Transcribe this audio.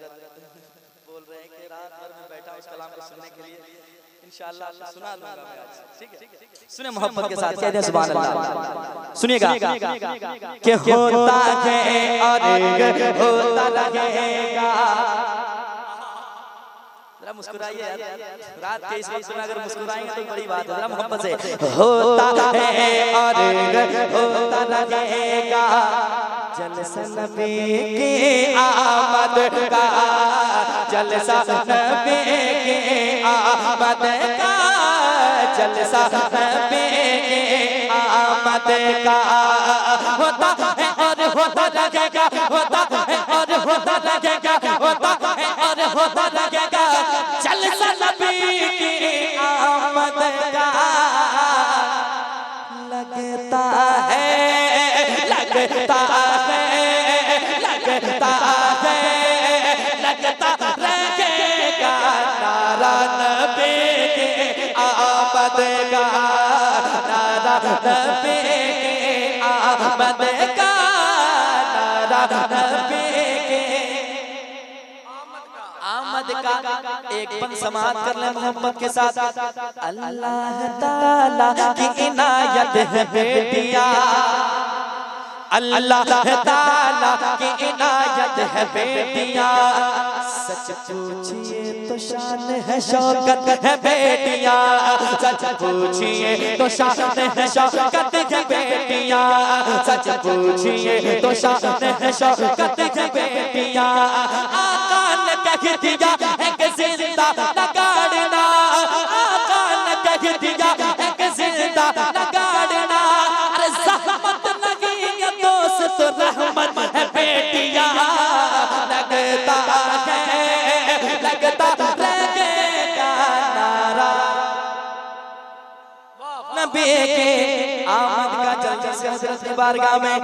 बोल रहे हैं कि रात भर में बैठा उस कलाम को सुनने के लिए, इंशाअल्लाह सुना दूंगा मैं आज। ठीक है, सुने मोहब्बत के साथ कहते हैं सुभान अल्लाह। सुनिएगा कि होता है और होता रहेगा। जरा मुस्कुराइए यार, रात के इस वक्त में अगर मुस्कुराएंगे तो बड़ी बात है। जरा मोहब्बत से होता है और होता रहेगा, जलसा नबी की आमद का, जलसा नबी की आमद का, जलसा नबी की आमद का। होता है और होता रहेगा, होता है और होता रहेगा, होता है और होता रहेगा, जलसा नबी की आमद का। लगता है, लगता है, लगता है, लगता रहेगा नारा नबी की आमद का, नारा नबी की आमद का, नारा नबी की आमद का। एक पन समात कर ले मोहब्बत के साथ। अल्लाह ताला की इनायत है बेटियां, अल्लाह ताला की इनायत है बेटियां, सच पूछिए तो शान है शौकत है बेटियां, सच पूछिए तो शान है शौकत है बेटियां, सच पूछिए तो शान है शौकत है बेटियां। आका ने कह दिया एक जिंदा नगाड़ना, आका ने कह दिया एक जिंदा नगाड़ना। अरे ज़हमत लगी है दोस्त रहमत है बेटियां, लगता है, लगता रहेगा नारा नबी के आमद का। जल्दी से हज़रत की बारगाह में